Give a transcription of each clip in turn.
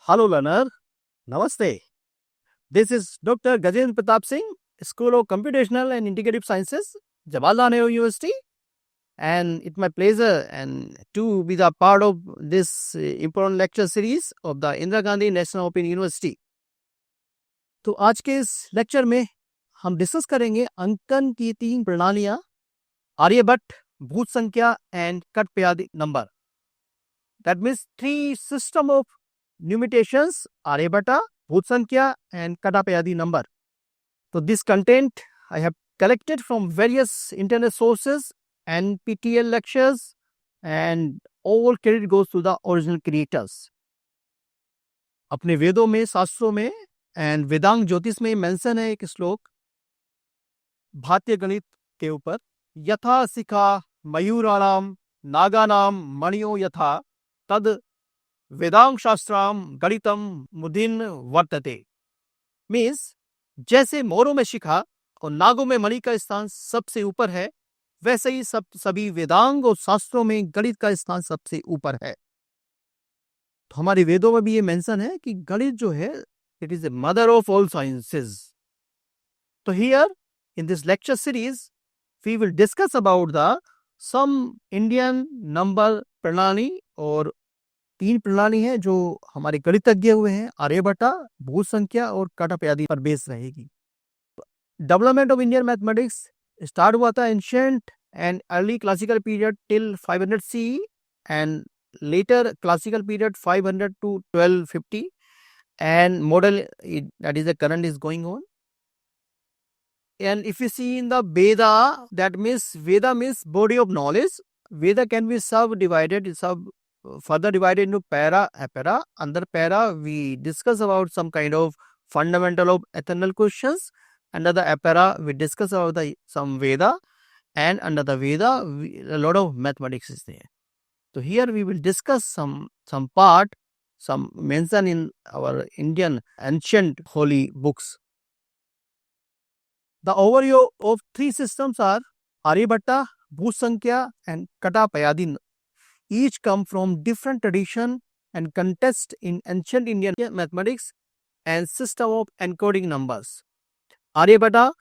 Hello, learner. Namaste. This is Dr. Gajendra Pratap Singh, School of Computational and Integrative Sciences, Jawaharlal Nehru University. And it's my pleasure to be the part of this important lecture series of the Indira Gandhi National Open University. तो आज के इस lecture में हम discuss करेंगे अंकन की 3 प्रणालियां, आर्यभट्ट, भूत संख्या and कटपयादी number. That means 3 system of numerations, Aryabhatta, Bhut Sankhya and Katapayadi number. So this content I have collected from various internet sources, NPTEL lectures, and all credit goes to the original creators. अपने वेदों में, शास्त्रों में and Vedang ज्योतिष में mention है एक श्लोक भारतीय गणित के ऊपर, यथा शिखा मयूराणाम नागानाम मणियो यथा तद वेदांग शास्त्राम गणितम मुदिन वर्तते. मीन्स जैसे मोरों में शिखा और नागों में मणि का स्थान सबसे ऊपर है, वैसे ही सभी वेदांग और शास्त्रों में गणित का स्थान सबसे ऊपर है. तो हमारे वेदों में भी ये मेंशन है कि गणित जो है it is the mother of all sciences. तो here in this lecture series we will discuss about the some Indian number प्रणाली, और 3 प्रणाली है जो हमारे गणितज्ञ हुए हैं, आर्यभट्टा, भूत संख्या और कटपयादी पर बेस रहेगी. Development of Indian mathematics start हुआ था ancient and early classical period till 500 CE and later classical period 500 to 1250 and model that is the current is going on. And if you see in the Veda, that means Veda means body of knowledge. Veda can be further divided into para, apara. Under para, we discuss about some kind of fundamental of eternal questions. Under the apara, we discuss about some Veda, and under the Veda, a lot of mathematics is there. So here we will discuss some part, some mention in our Indian ancient holy books. The overview of 3 systems are Aryabhatta, Bhut Sankhya and Katapayadi. Each come from different tradition and context in ancient Indian mathematics and system of encoding numbers. Aryabhatta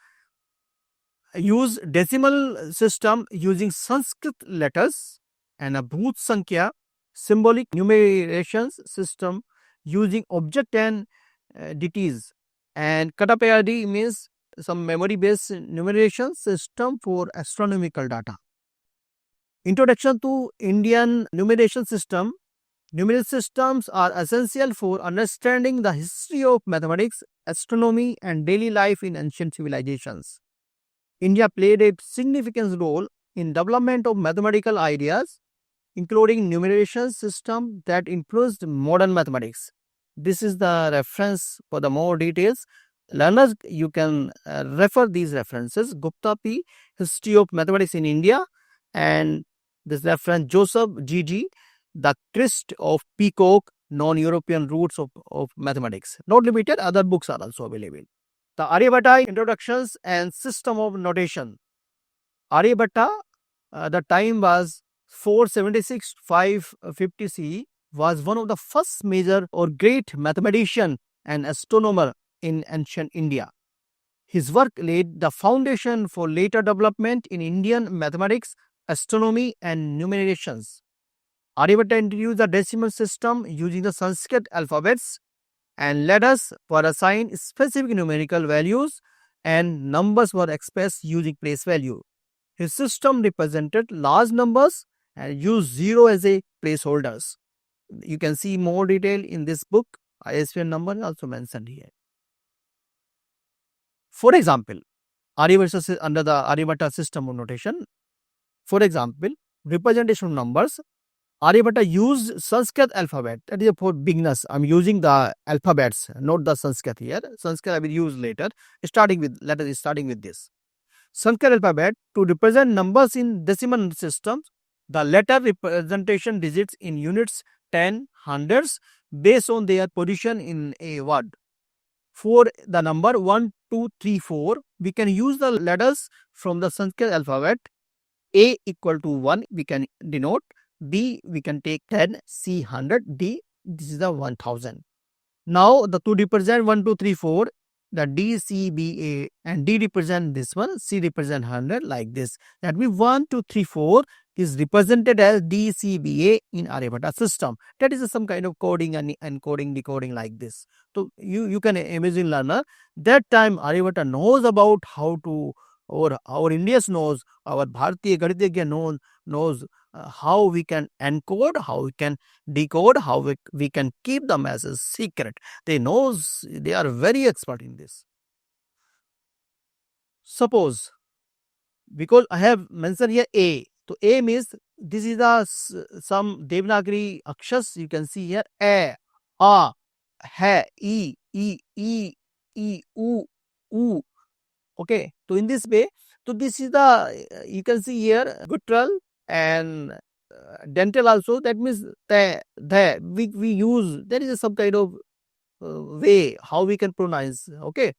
use decimal system using Sanskrit letters, and a Bhut Sankhya symbolic numeration system using object and deities, and Katapayadi means some memory based numeration system for astronomical data. Introduction to Indian numeration system. Numeral systems are essential for understanding the history of mathematics, astronomy and daily life in ancient civilizations. India played a significant role in development of mathematical ideas, including numeration system that influenced modern mathematics. This is the reference for the more details. Learners, you can refer these references. Gupta P, History of Mathematics in India, and this reference Joseph G.G., The Crest of Peacock, Non-European Roots of Mathematics. Not limited, other books are also available. The Aryabhatta Introductions and System of Notation. Aryabhatta, the time was 476-550 CE, was one of the first major or great mathematician and astronomer in ancient India. His work laid the foundation for later development in Indian mathematics, astronomy and numerations. Aryabhatta introduced the decimal system using the Sanskrit alphabets, and letters were assigned specific numerical values and numbers were expressed using place value. His system represented large numbers and used 0 as a placeholders. You can see more detail in this book. ISBN number is also mentioned here. For example, Aryabhatta under the Aryabhatta system of notation. For example, representation of numbers. Aryabhatta used Sanskrit alphabet. That is for beginners. I am using the alphabets, not the Sanskrit here. Sanskrit I will use later. Starting with this. Sanskrit alphabet to represent numbers in decimal systems. The letter representation digits in units, 10, hundreds based on their position in a word. For the number 1, 2, 3, 4, we can use the letters from the Sanskrit alphabet. A equal to 1 we can denote, B we can take 10, C 100, D this is the 1000. Now the 2 represent 1, 2, 3, 4. The D, C, B, A and D represent this one, C represent 100 like this. That means 1, 2, 3, 4 is represented as D, C, B, A in Aryabhatta system. That is some kind of coding and encoding, decoding like this. So you can imagine learner, that time Aryabhatta knows about how to, or our Indians knows, our Bharatiya Ganitijna knows how we can encode, how we can decode, how we can keep the message secret. They are very expert in this. Suppose, because I have mentioned here A, so A means this is some Devanagari akshas you can see here, A, A, Ha, E, U, U. Okay, so in this way, so this is you can see here guttural and dental also. That means the we use, there is some kind of way how we can pronounce. Okay,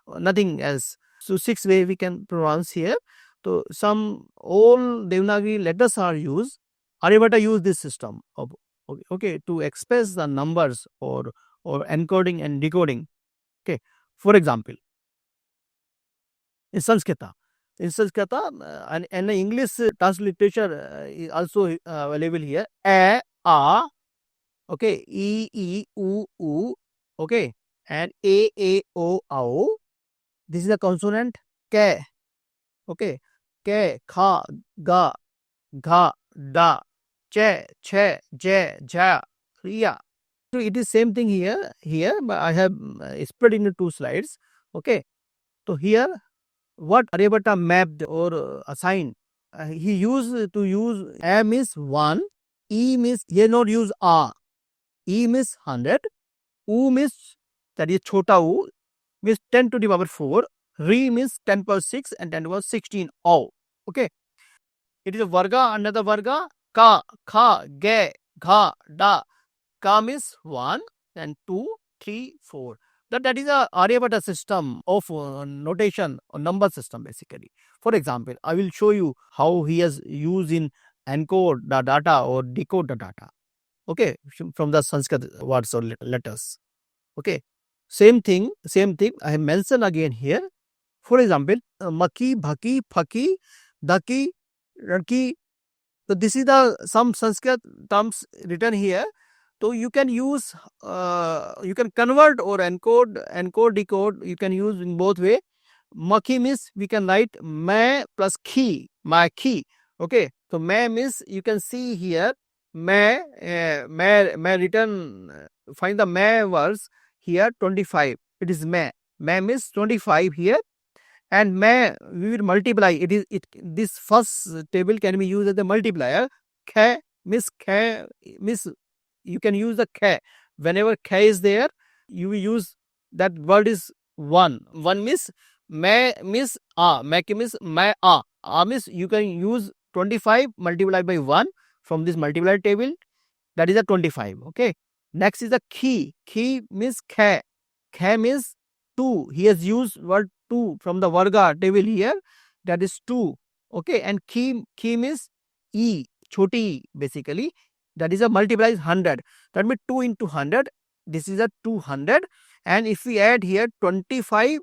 nothing else. So 6 way we can pronounce here. So some all Devanagari letters are used. Aryabhatta use this system of to express the numbers or encoding and decoding. Okay, for example, in Sanskrita. And English transliteration is also available here. A, okay, E, U, okay, and A, O, Ao. This is the consonant K, okay, K, Kha, Ga, Gha, Da, Che, Je, Ja, Riya. So it is same thing here, but I have spread into 2 slides. Okay, so here what Aryabhatta mapped or assigned, he used to use A means 1, E means he not use A, E means 100, U means that is chota U means 10 to the power 4, Re means 10 power 6 and 10 power 16 O. Okay, it is a varga, another varga, Ka, Kha, Ge, Gha, Da. Ka means 1 and 2, 3, 4. That is a Aryabhatta system of notation or number system basically. For example, I will show you how he has used in encode the data or decode the data. Okay, from the Sanskrit words or letters. Okay, same thing I have mentioned again here. For example, maki, bhaki, phaki, daki, raki. So this is the some Sanskrit terms written here. So you can use, you can convert or encode, decode. You can use in both way. Maki means we can write ma plus ki, my ki. Okay, so ma means you can see here ma written. Find the ma words here 25. It is ma. Ma means 25 here, and ma we will multiply. This first table can be used as a multiplier. Kha means you can use the K. Whenever K is there, you will use that word is 1. 1 means ma means a. Ma means ma a. A means you can use 25 multiplied by 1 from this multiplier table. That is a 25. Okay. Next is the ki. Ki means K. K means 2. He has used word 2 from the Varga table here. That is 2. Okay. And ki means E. Choti basically. That is a multiplies 100. That means 2 into 100. This is a 200. And if we add here 25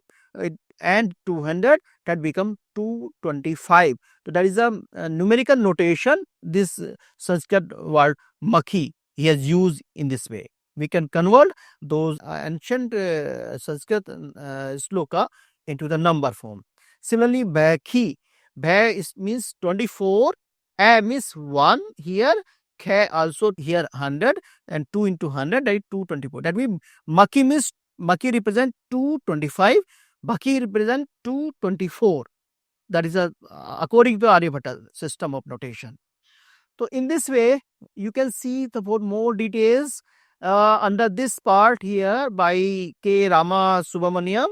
and 200, that becomes 225. So that is a numerical notation. This Sanskrit word makhi he has used in this way. We can convert those ancient Sanskrit sloka into the number form. Similarly, bhakhi. Bha means 24. A means 1 here. K also here 100 and 2 into 100, that is 224. That means Maki represent 225, Bhaki represent 224. That is according to Aryabhatta system of notation. So in this way, you can see the more details under this part here by K. Rama Subramaniam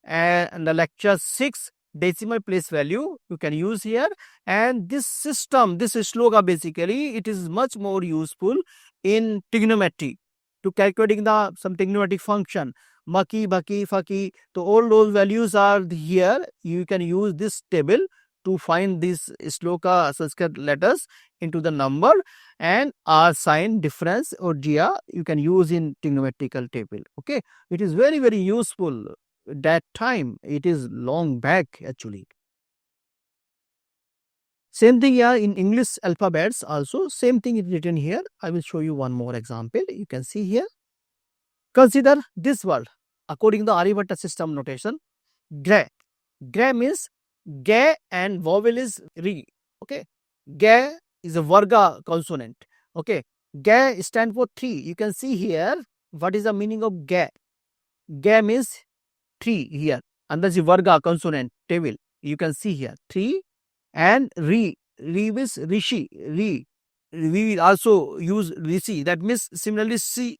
and the lecture 6. Decimal place value you can use here, and this system, this sloka basically, it is much more useful in trigonometry to calculating some trigonometric function. Maki, bhaki, phaki, so all those values are here. You can use this table to find these shloka Sanskrit letters into the number, and R sign difference or dia you can use in trigonometrical table. Okay, it is very, very useful. That time it is long back actually. Same thing here in English alphabets also. Same thing is written here. I will show you one more example. You can see here. Consider this word according to the Aryabhatta system notation. Gra. Gra means ga and vowel is re. Okay. Ga is a varga consonant. Okay. Ga stand for 3. You can see here what is the meaning of ga. Ga means 3 here. Under the varga consonant table. You can see here 3 and re. Re means rishi. Re. We will also use rishi. That means similarly sri.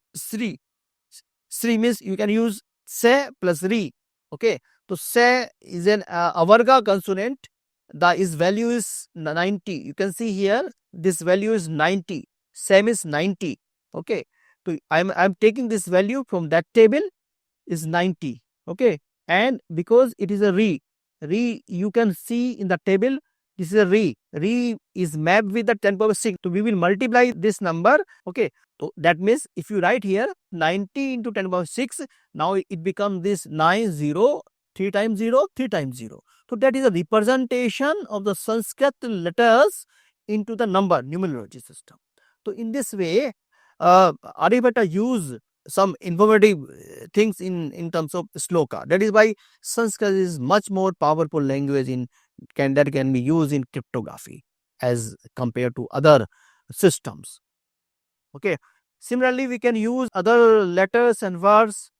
Sri means you can use se plus re. Okay. So se is an avarga consonant. Its value is 90. You can see here this value is 90. Same is 90. Okay. So I'm taking this value from that table is 90. Okay. And because it is a re you can see in the table this is a re is mapped with the 10 power 6. So we will multiply this number. Okay. So that means if you write here 90 into 10 power 6, now it becomes this 90, 3 times 0, 3 times 0. So that is a representation of the Sanskrit letters into the number numerology system. So in this way, Aryabhatta use some informative things in terms of sloka. That is why Sanskrit is much more powerful language that can be used in cryptography as compared to other systems. Okay. Similarly, we can use other letters and words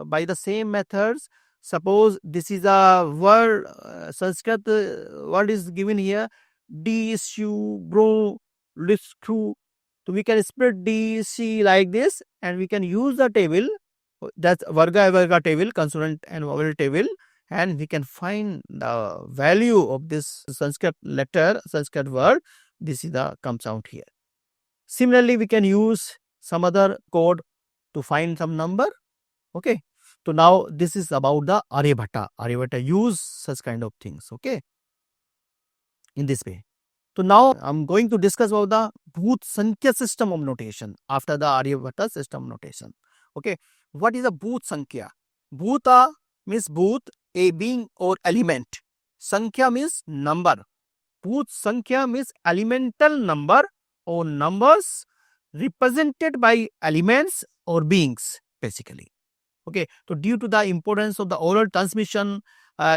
by the same methods. Suppose this is a word, Sanskrit word is given here, D-S-U, bro, listru. So we can split D, C like this, and we can use the table, that's varga table, consonant and vowel table, and we can find the value of this Sanskrit letter, Sanskrit word. This is the comes out here. Similarly, we can use some other code to find some number. Okay. So now this is about the Aryabhatta. Aryabhatta use such kind of things. Okay. In this way. So now I'm going to discuss about the Bhoot Sankhya system of notation after the Aryabhatta system notation. Okay. What is a Bhoot Sankhya? Bhuta means Bhoot, a being or element. Sankhya means number. Bhoot Sankhya means elemental number or numbers represented by elements or beings basically. Okay, so due to the importance of the oral transmission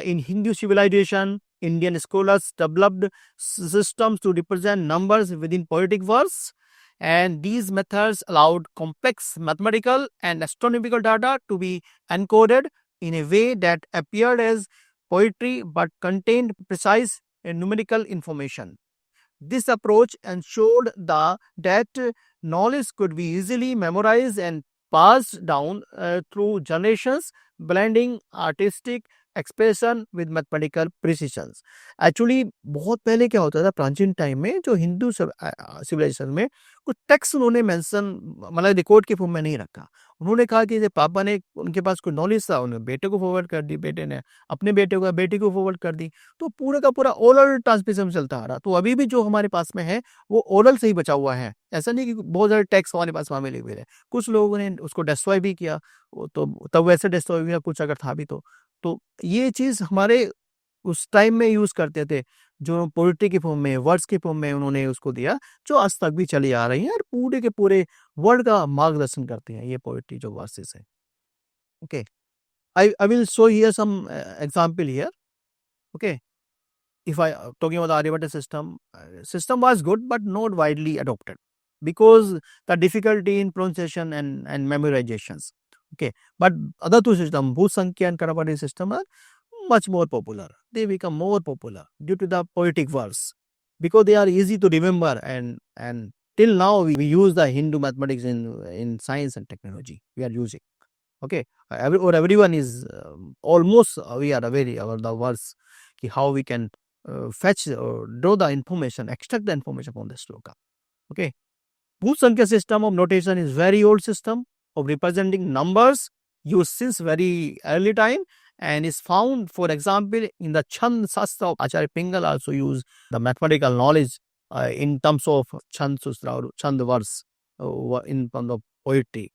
in Hindu civilization, Indian scholars developed systems to represent numbers within poetic verse, and these methods allowed complex mathematical and astronomical data to be encoded in a way that appeared as poetry but contained precise numerical information. This approach ensured that knowledge could be easily memorized and passed down through generations, blending artistic expression with mathematical precision. Actually बहुत पहले क्या होता था प्राचीन time में, जो Hindu civilisation में कुछ टेक्स्ट उन्होंने मेंशन मतलब रिकॉर्ड के फॉर्म में नहीं रखा. उन्होंने कहा कि पापा ने उनके पास कोई नॉलेज था, उन्होंने बेटे को फॉरवर्ड कर दी, बेटे ने अपने बेटे को फॉरवर्ड कर दी. तो पूरा का पूरा ओरल ट्रांसमिशन चलता आ रहा. तो अभी भी जो हमारे पास में है वो ओरल से ही बचा हुआ है. ऐसा नहीं कि बहुत सारे टेक्स्ट हमारे पास वहाँ मिले हुए हैं. कुछ लोगों ने उसको डिस्ट्रॉय भी किया, तो तब वैसे डिस्ट्रॉय किया कुछ अगर था भी तो ये चीज हमारे उस टाइम में यूज करते थे, जो पोइट्री के फॉर्म में, वर्ड्स के फॉर्म में उन्होंने उसको दिया, जो आज तक भी चली आ रही है और पूरे के पूरे वर्ड का मार्गदर्शन करते हैं ये पोइट्री जो वर्सेस है. Okay, I will show here some example here. Okay, if I talking about the Aryabhatta system was good but not widely adopted because the difficulty in pronunciation and memorizations. Okay, but other two systems, Bhoot Sankhya and Karapati system, are much more popular. They become more popular due to the poetic verse because they are easy to remember, and till now we use the Hindu mathematics in science and technology. We are using. Okay, everyone is almost we are aware of the verse, how we can fetch or draw the information, extract the information from the sloka. Okay, Bhoot Sankhya system of notation is very old system of representing numbers used since very early time, and is found, for example, in the Chand Sastra of Acharya Pingal. Also use the mathematical knowledge in terms of Chand Sustra or Chand verse in terms of poetry.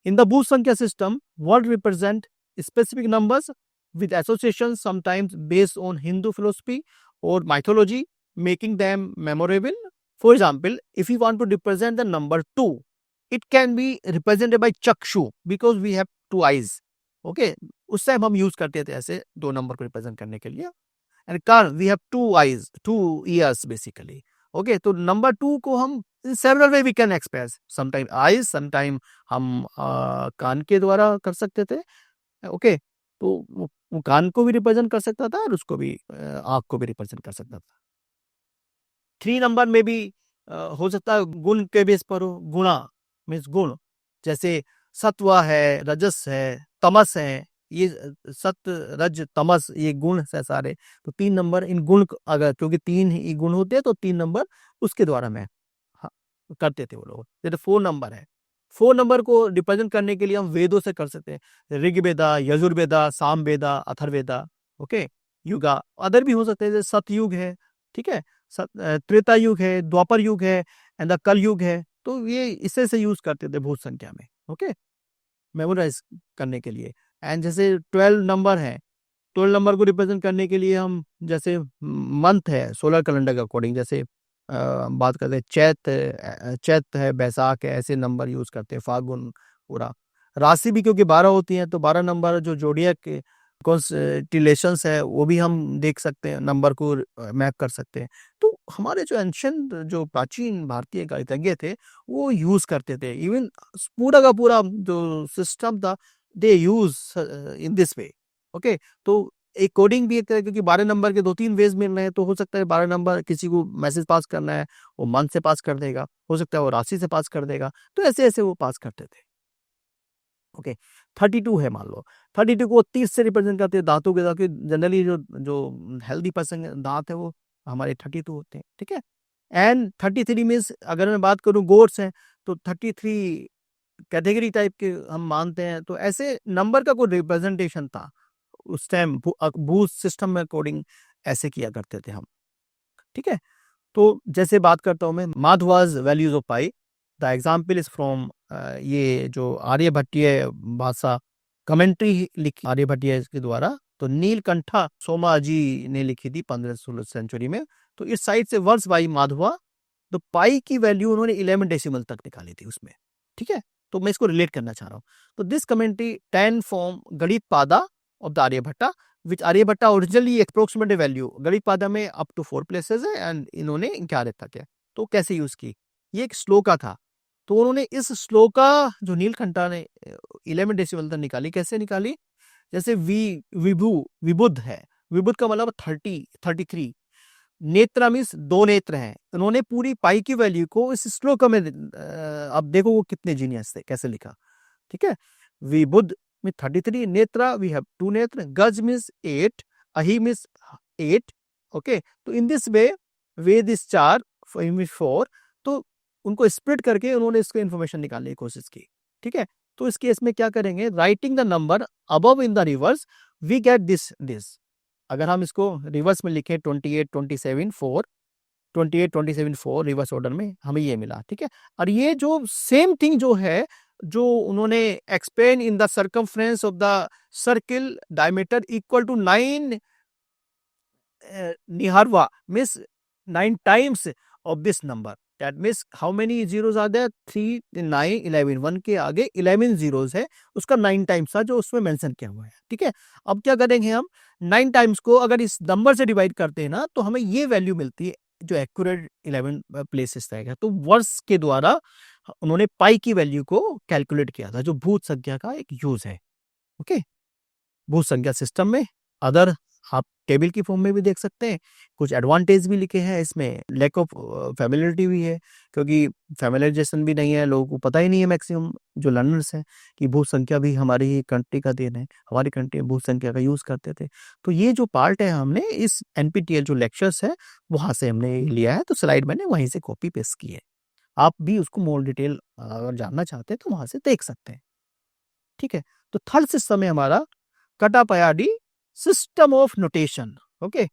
In the Bhuj Sankhya system, word represent specific numbers with associations sometimes based on Hindu philosophy or mythology, making them memorable. For example, if you want to represent the number 2, it can be represented by chakshu because we have 2 eyes. Okay, उस time हम use करते थे ऐसे 2 number को represent करने के लिए. And कार we have 2 eyes, 2 ears basically. Okay, तो नंबर 2 को हम several way we can express. Sometime eyes, sometime हम कान के द्वारा कर सकते थे. ओके, तो वो कान को भी रिप्रेजेंट कर सकता था और उसको भी आंख को भी रिप्रेजेंट कर सकता था. 3 नंबर में भी हो सकता है गुण के बेस पर हो. गुणा मीन्स गुण, जैसे सत्व है, रजस है, तमस है. ये सत्व, रज, तमस ये गुण है सारे. तो 3 नंबर इन गुण अगर, क्योंकि 3 ही गुण होते हैं तो 3 नंबर उसके द्वारा मैं करते थे वो लोग. जैसे 4 नंबर है, 4 नंबर को रिप्रेजेंट करने के लिए हम वेदों से कर सकते हैं. ऋग्वेदा, यजुर्वेदा, सामवेदा, अथर्ववेदा. ओके, युगा अदर भी हो सकते हैं, जैसे सतयुग है, ठीक है, त्रेता युग है, द्वापर युग है एंड द कल युग है. तो ये इससे से यूज करते थे भूत संख्या में. ओके, मेमोराइज करने के लिए. एंड जैसे 12 नंबर है, 12 नंबर को रिप्रेजेंट करने के लिए हम जैसे मंथ है सोलर कैलेंडर के अकॉर्डिंग, जैसे बात करते हैं चैत है, बैसाख है, ऐसे नंबर यूज करते हैं. फागुन पूरा. राशि भी क्योंकि 12 होती है तो 12 नंबर जो जोडियक कॉन्स्टिलेशंस है वो भी हम देख सकते हैं, नंबर को मैप कर सकते हैं. तो हमारे जो एंशिएंट, जो प्राचीन भारतीय गणितज्ञ थे वो यूज करते थे. इवन पूरा का पूरा जो सिस्टम था they use in this way. Okay, तो एक कोडिंग भी एक तरह, क्योंकि 12 नंबर के 2-3 वेज मिल रहे हैं, तो हो सकता है 12 नंबर किसी को मैसेज पास करना है वो मंथ से पास कर देगा, हो सकता है वो राशि से पास कर देगा. तो ऐसे ऐसे वो पास करते थे. ओके, 32 है मान लो, 32 को 30 से रिप्रेजेंट करते हैं दांतों के. दांत जनरली जो जो हेल्दी पर्सन दांत है वो हमारे 32 होते हैं. ठीक है. एंड 33 मीन्स अगर मैं बात करूं गोड्स हैं तो 33 कैटेगरी टाइप के हम मानते हैं. तो ऐसे नंबर का कोई रिप्रेजेंटेशन था उस टाइम. बूथ सिस्टम में कोडिंग ऐसे किया करते थे हम. ठीक है. तो जैसे बात करता हूं मैं Madhava's values of pi. The example is from ये जो आर्यभट्टीय भाषा कमेंट्री लिखी आर्यभट्टीय के द्वारा, तो नीलकंठा सोमा जी ने लिखी थी 15th-16th सेंचुरी में. तो इस साइड से वर्स बाई माधवा, तो पाई की वैल्यू उन्होंने 11 डेसिमल तक निकाली थी उसमें. ठीक है. तो मैं इसको रिलेट करना चाह रहा हूँ. तो this commentary 10 form Ganita Pada of the Aryabhatta, which Aryabhatta originally approximate value. Ganita Pada में अप टू 4 प्लेसेस है एंड इन्होंने क्या रहता क्या. तो कैसे यूज की, ये एक श्लोका था. तो उन्होंने इस श्लोका जो नीलकंठा ने 11 डेसिमल तक निकाली. कैसे निकाली, जैसे विबुद्ध है, विबुद्ध का मतलब 33. नेत्र मीन्स 2 नेत्र हैं. उन्होंने पूरी पाई की वैल्यू को इस श्लोक में, अब देखो वो कितने जीनियस थे, कैसे लिखा. ठीक है. विबुद्ध में 33 नेत्र, वी हैव 2 नेत्र. गज मीन्स 8, अहि मीन्स 8. ओके, तो इन दिस वे वेद इज 4, 4. तो उनको स्प्लिट करके उन्होंने इसको इन्फॉर्मेशन निकालने की कोशिश की. ठीक है. तो इस केस में क्या करेंगे, writing the number above in the reverse we get this. अगर हम इसको रिवर्स में लिखें 28, 27, 4, 28, 27, 4 रिवर्स ऑर्डर में हमें ये मिला. ठीक है. और ये जो सेम थिंग जो है, जो उन्होंने explain in the circumference of the circle diameter equal to 9 निहारवा means 9 times of this number. That means how many zeros are there? 3, 9, 11. 1 के आगे 11 zeros है, उसका 9 टाइम्स था जो उसमें मेंशन किया हुआ है. ठीक है. अब क्या करेंगे हम, 9 टाइम्स को अगर इस नंबर से डिवाइड करते हैं ना, तो हमें ये वैल्यू मिलती है जो एक्यूरेट 11 प्लेसेस रहेगा. तो वर्स के द्वारा उन्होंने पाई की वैल्यू को कैलकुलेट किया था, जो भूत संख्या का एक यूज है. ओके, भूत संख्या सिस्टम में अदर आप टेबल की फॉर्म में भी देख सकते हैं. कुछ एडवांटेज भी लिखे हैं इसमें. लैक ऑफ फैमिलियरिटी भी है, क्योंकि फैमिलियराइजेशन भी नहीं है, लोगों को पता ही नहीं है मैक्सिमम जो लर्नर्स हैं कि भूत संख्या भी हमारी ही कंट्री का देन है. हमारी कंट्री में भूत संख्या का यूज करते थे. तो ये जो पार्ट है हमने इस NPTEL जो लेक्चर्स है वहां से हमने लिया है. तो स्लाइड मैंने वहीं से कॉपी पेस्ट की है. आप भी उसको मोर डिटेल अगर जानना चाहते हैं तो वहां से देख सकते हैं. ठीक है. तो थर्ड सिस्टम है हमारा कटापयाडी सिस्टम ऑफ नोटेशन। ओके,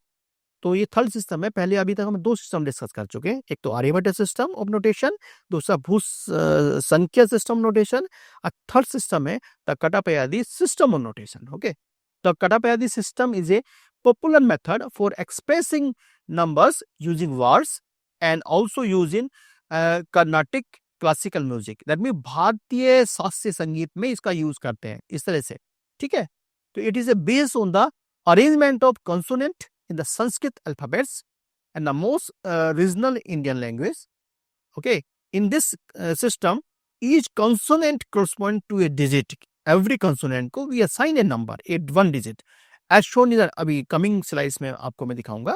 तो ये थर्ड सिस्टम है। पहले अभी तक हम दो सिस्टम डिस्कस कर चुके हैं, एक तो आर्यभट्ट सिस्टम ऑफ नोटेशन, दूसरा भू संख्या सिस्टम नोटेशन, और थर्ड सिस्टम है the Katapayadi system of notation. Okay, the Katapayadi system is a popular method for expressing numbers using words and also used in Carnatic classical music। That mean भारतीय शास्त्रीय संगीत में इसका यूज करते हैं इस तरह से। ठीक है, तो it is a based on the arrangement of consonant in the Sanskrit alphabets and the most regional Indian language। Okay, in this system, each consonant corresponds to a digit। Every consonant को we assign a number, one digit, as shown in the अभी coming slides में आपको मैं दिखाऊंगा।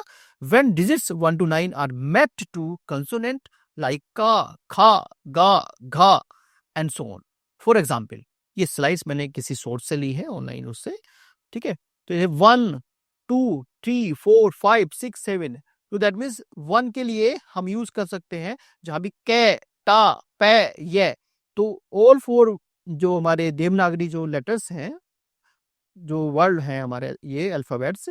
When digits 1 to 9 are mapped to consonant like का, खा, गा, घा and so on। For example, ये slides मैंने किसी सोर्स से ली है ऑनलाइन उससे। ठीक है, तो ये 1 2 3 4 5 6 7, तो दैट मीन्स 1 के लिए हम यूज कर सकते हैं जहां भी कै, टा, पै, ये, तो ऑल 4 जो हमारे देवनागरी जो लेटर्स हैं, जो वर्ड हैं हमारे ये अल्फाबेट्स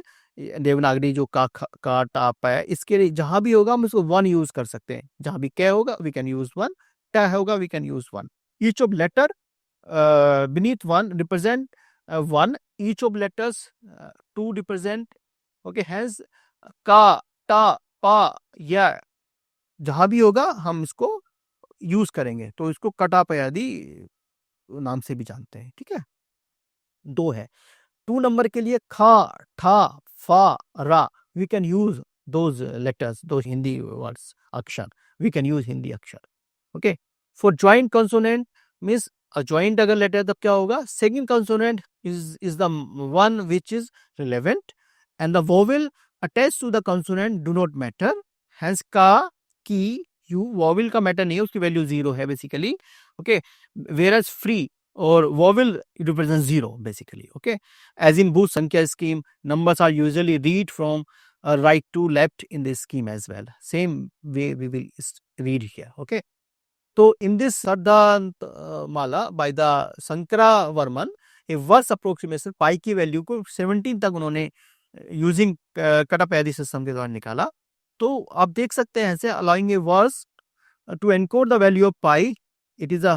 देवनागरी जो का टा पै, इसके लिए जहां भी होगा हम इसको 1 यूज कर सकते हैं। जहां भी कै होगा वी कैन यूज 1, टा होगा we can use 1। Each of letter beneath 1 represent 1, each of letters 2 represent। okay, hence का, टा, पा, या जहां भी होगा हम इसको यूज करेंगे, तो इसको कटापयादी नाम से भी जानते हैं। ठीक है, 2 है। 2 नंबर के लिए खा, ठा, फा, रा, we can use those letters, those Hindi words, अक्षर, we can use Hindi अक्षर। okay, for joint consonant means a joint अगर लेटर तब क्या होगा, second consonant is the one which is relevant and the vowel attached to the consonant do not matter। hence का, की, you, vowel का matter नहीं है, उसकी वैल्यू 0 है basically. Okay, whereas free or vowel represents 0 basically। okay, as in both संख्या scheme, numbers are usually read from right to left in this scheme as well, same way we will read here। okay, so in this Siddhant Mala by the Sankara Varman, a verse approximation पाई की value को 17 तक उन्होंने using कटापयादी system के द्वारा निकाला। तो आप देख सकते हैं ऐसे allowing a verse to encode the value of pi, it is a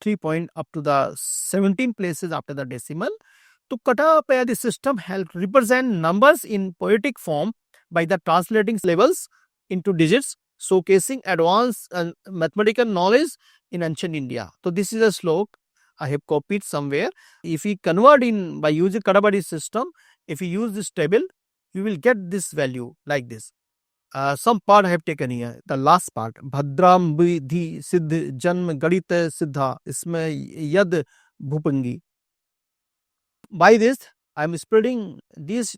3 point up to the 17 places after the decimal। तो कटापयादी system help represent numbers in poetic form by the translating levels into digits, showcasing advanced mathematical knowledge in ancient India। तो this is a slok I have copied somewhere। if we convert in by using Katapaddy system, if you use this table, you will get this value like this। some part I have taken here, the last part, भद्राम विधि सिद्ध जन्म गणित सिद्धा, इसमें यद भूपंगी। by this I am spreading these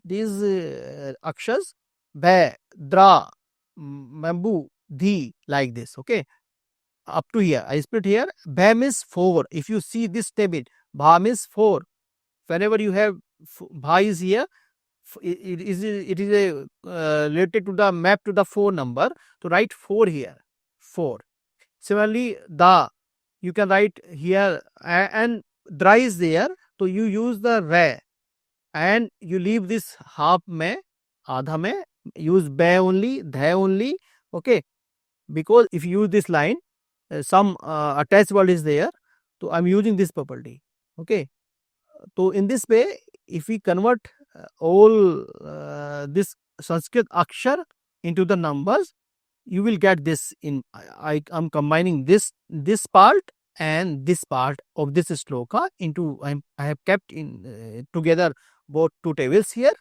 akshars, bha, dra, mambu, dhi, like this। okay, up to here I split here। bha means 4, if you see this table, bha means 4, whenever you have bha is here, it is a related to the map to the 4 number, to write 4 here, 4। similarly da, you can write here, and dra is there, so you use the ra and you leave this half में, आधा में, use ba only, dha only। okay, because if you use this line, some attached word is there, so I'm using this property। okay, so in this way if we convert all this Sanskrit akshar into the numbers, you will get this in, I am combining this part and this part of this shloka into, I have kept in together both two tables here,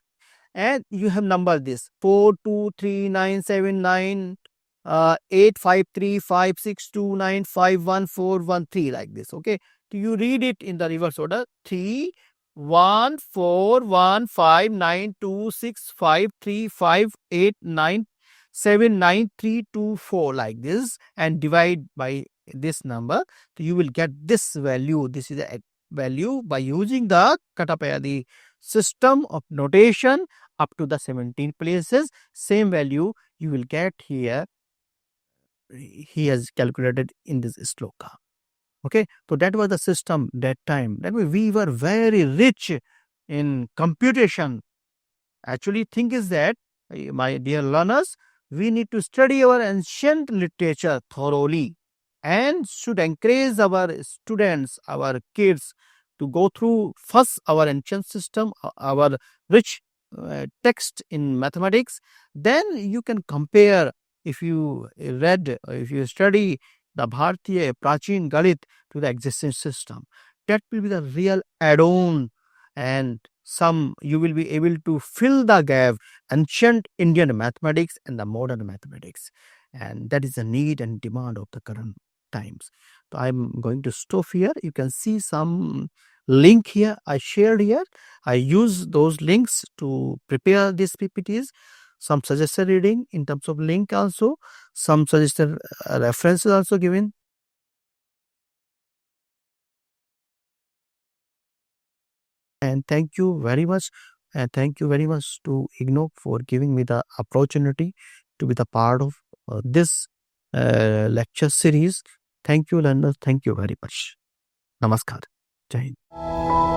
and you have numbered this 4 2 3 9 7 9 8 5 3 5 6 2 9 5 1 4 1 3, like this। okay, so you read it in the reverse order, 3 1 4 1 5 9 2 6 5 3 5 8 9 7 9 3 2 4, like this, and divide by this number, so you will get this value। this is the value by using the Katapaddy system of notation up to the 17 places, same value you will get here, he has calculated in this shloka। okay, so that was the system that time, that we were very rich in computation. Actually, thing is that, my dear learners, we need to study our ancient literature thoroughly and should encourage our students, our kids to go through first our ancient system, our rich text in mathematics. Then you can compare, if you read, if you study the Bharatiya Prachin Galit to the existing system. That will be the real add-on, and some you will be able to fill the gap ancient Indian mathematics and the modern mathematics, and that is the need and demand of the current times. So I'm going to stop here. You can see some link here I shared here. I use those links to prepare these PPTs. Some suggested reading in terms of link also, some suggested references also given. And thank you very much. And thank you very much to IGNOU for giving me the opportunity to be the part of this lecture series. Thank you, learners. Thank you very much. Namaskar. Jai Hind.